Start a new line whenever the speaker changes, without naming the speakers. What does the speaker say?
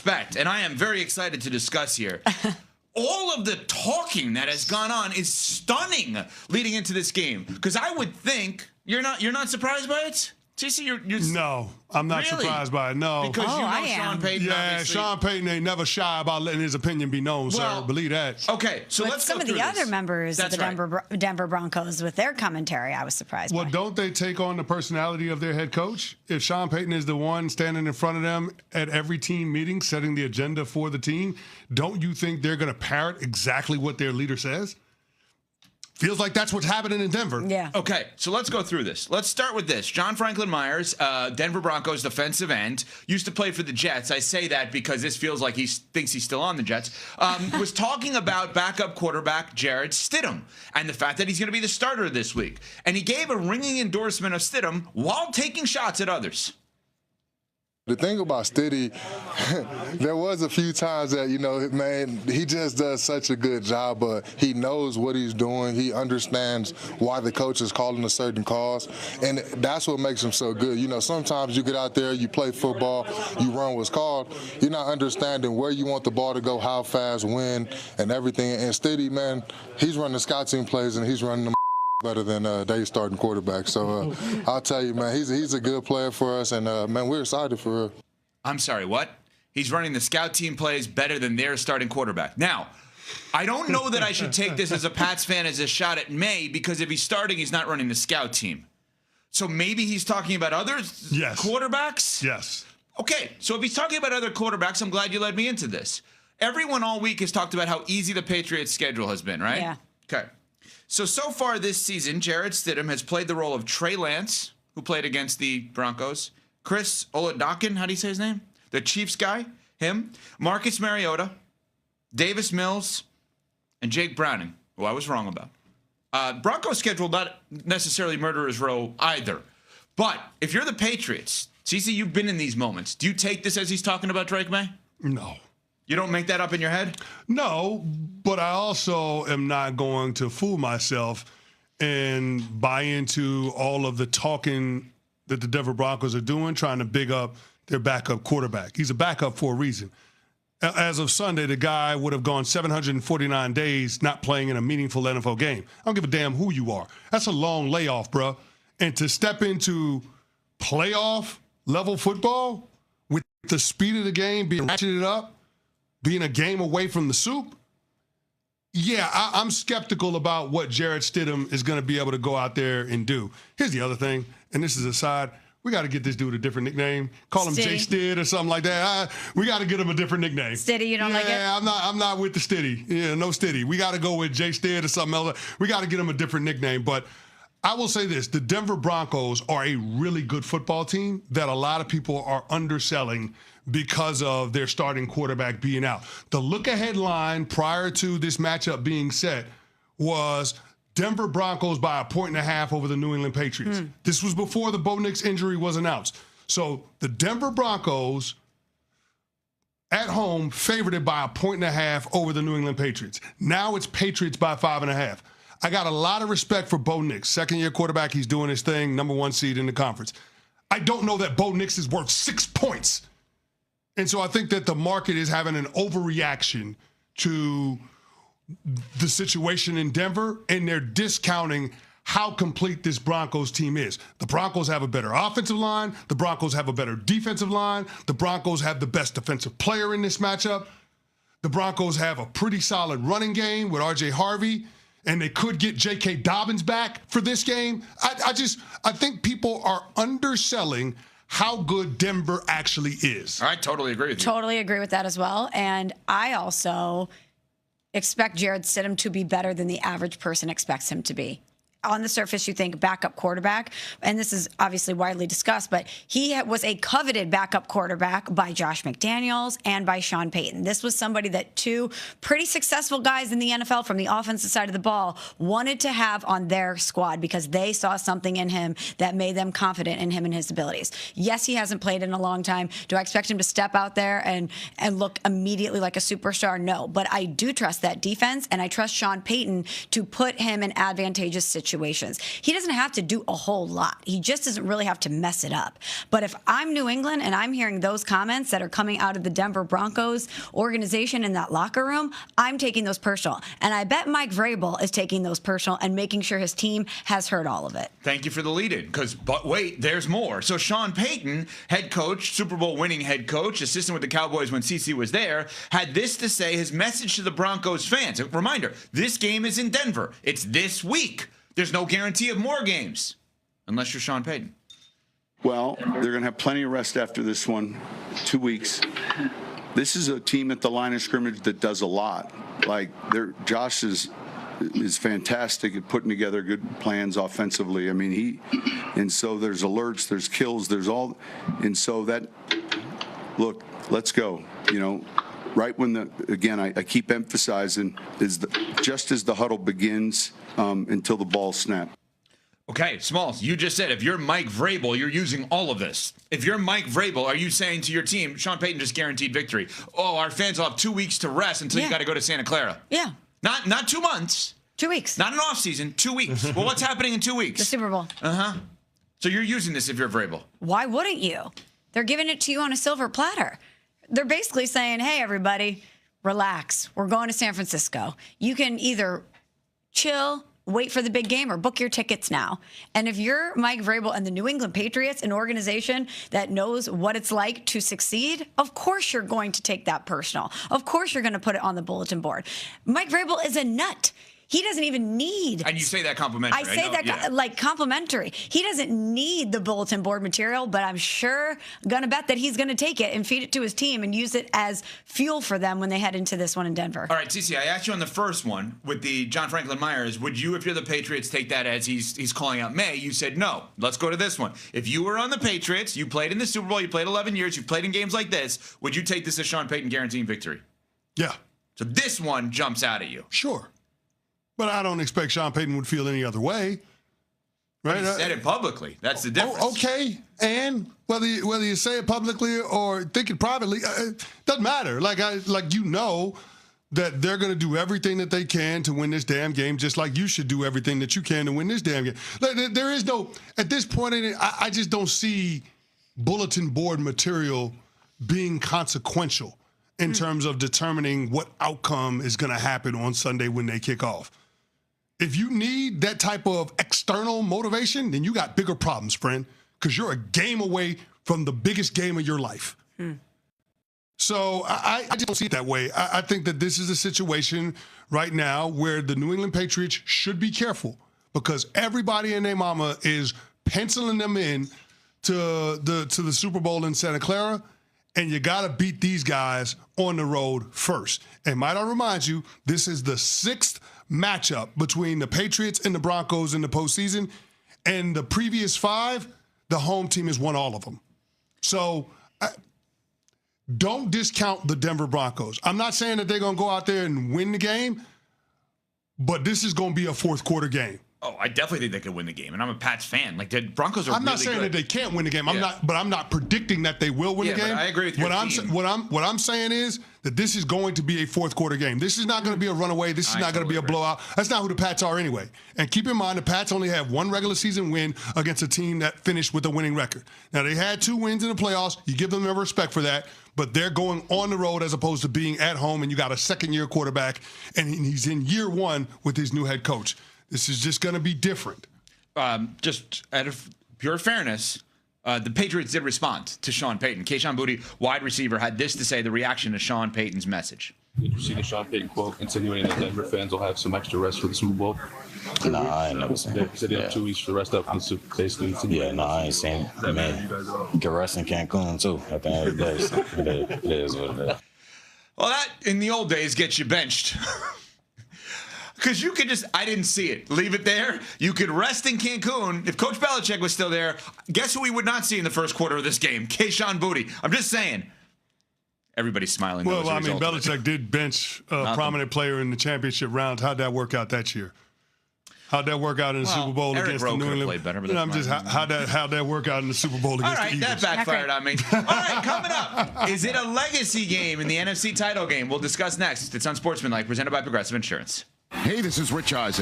respect, and I am very excited to discuss here. All of the talking that has gone on is stunning leading into this game. Because I would think you're not surprised by it? TC, you're
no, I'm not
really?
Surprised by it. No,
because you know Sean Payton.
Yeah,
obviously.
Sean Payton ain't never shy about letting his opinion be known, sir. Believe that.
Okay, so
with
let's
some
go
of the
through
other
this.
members
That's
of the Denver Broncos with their commentary. I was surprised.
Well,
by.
don't they take on the personality of their head coach? If Sean Payton is the one standing in front of them at every team meeting, setting the agenda for the team, don't you think they're going to parrot exactly what their leader says? Feels like that's what's happening in Denver.
Yeah.
Okay, so let's go through this. Let's start with this. John Franklin Myers, Denver Broncos defensive end, used to play for the Jets. I say that because this feels like he thinks he's still on the Jets. Was talking about backup quarterback Jarrett Stidham and the fact that he's going to be the starter this week. And he gave a ringing endorsement of Stidham while taking shots at others.
The thing about Stiddy, there was a few times that, man, he just does such a good job, but he knows what he's doing. He understands why the coach is calling a certain calls, and that's what makes him so good. Sometimes you get out there, you play football, you run what's called. You're not understanding where you want the ball to go, how fast, when, and everything. And Stiddy, man, he's running the scout team plays, and he's running them better than they starting quarterback. So I'll tell you, man, he's a good player for us, and man, we're excited for real.
I'm sorry, what? He's running the scout team plays better than their starting quarterback. Now, I don't know that I should take this as a Pats fan as a shot at Maye, because if he's starting, he's not running the scout team. So maybe he's talking about other quarterbacks?
Yes.
Okay, so if he's talking about other quarterbacks, I'm glad you led me into this. Everyone all week has talked about how easy the Patriots' schedule has been, right?
Yeah.
Okay. So far this season, Jarrett Stidham has played the role of Trey Lance, who played against the Broncos, Chris Oladokun, how do you say his name? The Chiefs guy, him, Marcus Mariota, Davis Mills, and Jake Browning, who I was wrong about. Broncos schedule not necessarily murderer's row either. But if you're the Patriots, CC, you've been in these moments. Do you take this as he's talking about Drake Maye?
No.
You don't make that up in your head?
No, but I also am not going to fool myself and buy into all of the talking that the Denver Broncos are doing, trying to big up their backup quarterback. He's a backup for a reason. As of Sunday, the guy would have gone 749 days not playing in a meaningful NFL game. I don't give a damn who you are. That's a long layoff, bro. And to step into playoff-level football with the speed of the game being ratcheted up, being a game away from the soup, yeah, I'm skeptical about what Jarrett Stidham is going to be able to go out there and do. Here's the other thing, and this is a side. We got to get this dude a different nickname. Call him Jay Stid or something like that. We got to get him a different nickname.
Stiddy, you don't like it?
Yeah, I'm not with the Stiddy. Yeah, no Stiddy. We got to go with Jay Stid or something else. We got to get him a different nickname. But I will say this. The Denver Broncos are a really good football team that a lot of people are underselling because of their starting quarterback being out. The look-ahead line prior to this matchup being set was Denver Broncos by 1.5 over the New England Patriots. This was before the Bo Nix injury was announced. So the Denver Broncos at home favored it by 1.5 over the New England Patriots. Now it's Patriots by 5.5. I got a lot of respect for Bo Nix. Second-year quarterback, he's doing his thing, number one seed in the conference. I don't know that Bo Nix is worth 6 points. And so I think that the market is having an overreaction to the situation in Denver, and they're discounting how complete this Broncos team is. The Broncos have a better offensive line. The Broncos have a better defensive line. The Broncos have the best defensive player in this matchup. The Broncos have a pretty solid running game with R.J. Harvey, and they could get J.K. Dobbins back for this game. I think people are underselling how good Denver actually is.
I totally agree with you.
Totally agree with that as well. And I also expect Jarrett Stidham to be better than the average person expects him to be. On the surface, you think backup quarterback, and this is obviously widely discussed, but he was a coveted backup quarterback by Josh McDaniels and by Sean Payton. This was somebody that two pretty successful guys in the NFL from the offensive side of the ball wanted to have on their squad because they saw something in him that made them confident in him and his abilities. Yes, he hasn't played in a long time. Do I expect him to step out there and look immediately like a superstar? No, but I do trust that defense, and I trust Sean Payton to put him in advantageous situations situations. He doesn't have to do a whole lot. He just doesn't really have to mess it up. But if I'm New England and I'm hearing those comments that are coming out of the Denver Broncos organization in that locker room, I'm taking those personal. And I bet Mike Vrabel is taking those personal and making sure his team has heard all of it.
Thank you for the lead-in, but wait, there's more. So Sean Payton, head coach, Super Bowl winning head coach, assistant with the Cowboys when CeCe was there, had this to say, his message to the Broncos fans. A reminder, this game is in Denver. It's this week. There's no guarantee of more games, unless you're Sean Payton.
Well, they're going to have plenty of rest after this one, 2 weeks. This is a team at the line of scrimmage that does a lot. Like, Josh is fantastic at putting together good plans offensively. I mean, and so there's alerts, there's kills, there's all, and so that, look, let's go. Right when again, I keep emphasizing, just as the huddle begins until the ball snaps.
Okay, Smalls, you just said if you're Mike Vrabel, you're using all of this. If you're Mike Vrabel, are you saying to your team, Sean Payton just guaranteed victory? Oh, our fans will have 2 weeks to rest until you got to go to Santa Clara.
Yeah.
Not 2 months.
2 weeks.
Not an off season, 2 weeks. Well, what's happening in 2 weeks?
The Super Bowl.
Uh-huh. So you're using this if you're Vrabel.
Why wouldn't you? They're giving it to you on a silver platter. They're basically saying, hey, everybody, relax. We're going to San Francisco. You can either chill, wait for the big game, or book your tickets now. And if you're Mike Vrabel and the New England Patriots, an organization that knows what it's like to succeed, of course you're going to take that personal. Of course you're going to put it on the bulletin board. Mike Vrabel is a nut. He doesn't even need.
And you say that complimentary.
I say that like complimentary. He doesn't need the bulletin board material, but I'm sure going to bet that he's going to take it and feed it to his team and use it as fuel for them when they head into this one in Denver.
All right, CeCe, I asked you on the first one with the John Franklin Myers, would you, if you're the Patriots, take that as he's calling out Maye? You said no. Let's go to this one. If you were on the Patriots, you played in the Super Bowl, you played 11 years, you've played in games like this, would you take this as Sean Payton guaranteeing victory?
Yeah.
So this one jumps out at you.
Sure. But I don't expect Sean Payton would feel any other way. Right?
He said it publicly. That's the difference.
Okay. And whether you say it publicly or think it privately, doesn't matter. Like you know that they're going to do everything that they can to win this damn game, just like you should do everything that you can to win this damn game. Like, there is no, at this point in it, I just don't see bulletin board material being consequential in terms of determining what outcome is going to happen on Sunday when they kick off. If you need that type of external motivation, then you got bigger problems, friend, because you're a game away from the biggest game of your life. So I just don't see it that way. I think that this is a situation right now where the New England Patriots should be careful because everybody and their mama is penciling them in to the Super Bowl in Santa Clara, and you got to beat these guys on the road first. And might I remind you, this is the 6th matchup between the Patriots and the Broncos in the postseason, and the previous 5, the home team has won all of them. So don't discount the Denver Broncos. I'm not saying that they're going to go out there and win the game, but this is going to be a fourth quarter game.
Oh, I definitely think they could win the game, and I'm a Pats fan. Like, the Broncos are
I'm
really
not saying
good.
that they can't win the game. I'm not predicting that they will win the game.
But I agree with your team.
What I'm saying is that this is going to be a fourth quarter game. This is not going to be a runaway. This is not going to be a blowout. That's not who the Pats are anyway. And keep in mind, the Pats only have one regular season win against a team that finished with a winning record. Now, they had 2 wins in the playoffs. You give them respect for that. But they're going on the road as opposed to being at home, and you got a second-year quarterback, and he's in year 1 with his new head coach. This is just going to be different.
Just out of pure fairness, the Patriots did respond to Sean Payton. Kayshon Boutte, wide receiver, had this to say, the reaction to Sean Payton's message.
Did you see the Sean Payton quote insinuating that Denver fans will have some extra rest for the Super Bowl?
Nah, I ain't never seen it.
He said he had 2 weeks to rest up for the Super Bowl. Basically,
Yeah, no, I ain't seen it. I mean, you can rest in Cancun, too, at the end of the day. So it is what it is.
Well, that, in the old days, gets you benched. Because you could just, I didn't see it. Leave it there. You could rest in Cancun. If Coach Belichick was still there, guess who we would not see in the first quarter of this game? Kayshon Boutte. I'm just saying. Everybody's smiling.
Well, I mean, Belichick did bench a prominent player in the championship round. How'd that work out that year? How'd that work out in the Super Bowl against the New England?
Played better, but
I'm just how'd that work out in the Super Bowl against the Eagles?
All right, that backfired on me. All right, coming up, is it a legacy game in the NFC title game? We'll discuss next. It's Unsportsmanlike, presented by Progressive Insurance.
Hey, this is Rich Eisen.